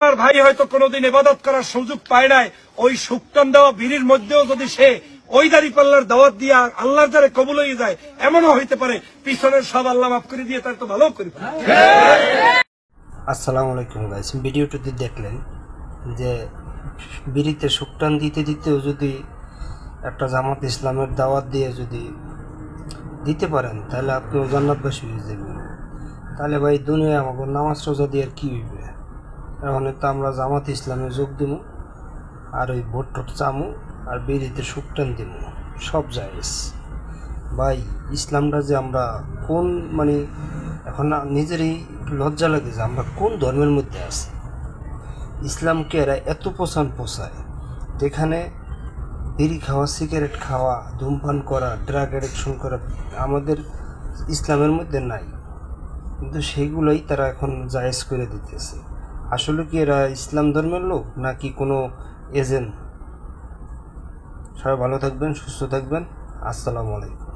আর ভাই হয়তো কোনোদিন ইবাদত করার সুযোগ পায় নাই, ওই সুক্তান দেওয়া বিড়ির মধ্যেও যদি সে ওই দাঁড়িপাল্লার দাওয়াত দিয়া আল্লাহর দ্বারে কবুল হয়ে যায়, এমনও হইতে পারে পিছনের সব আল্লাহ মাফ করে দিয়ে তার তো ভালো করি। আসসালামু আলাইকুম গাইস, ভিডিওটিতে দেখলেন যে বিড়িতে সুক্তান দিতে দিতেও যদি একটা জামাত ইসলামের দাওয়াত দিয়ে যদি দিতে পারেন তাহলে আপনিও জান্নাতবাসী হয়ে যাবেন। তাহলে ভাই দুনিয়া আমাকে নামাজ রোজা দিয়ে আর কী হইবে? এখন তো আমরা জামাত ইসলামে যোগ দিব আর ওই ভোট টোট চামু আর বিড়িতে সুক্তান দিব, সব জায়েজ। ভাই ইসলামটা যে আমরা কোন এখন নিজেরই লজ্জা লাগে যে আমরা কোন ধর্মের মধ্যে আছি। ইসলামকে এরা এত পোষায় যেখানে বিড়ি খাওয়া, সিগারেট খাওয়া, ধূমপান করা, ড্রাগ অ্যাডিকশন করা আমাদের ইসলামের মধ্যে নাই, কিন্তু সেগুলোই তারা এখন জায়েজ করে দিতেছে। আসলে কি এরা ইসলাম ধর্মের লোক নাকি কোনো এজেন্ট? সবাই ভালো থাকবেন, সুস্থ থাকবেন। আসসালামু আলাইকুম।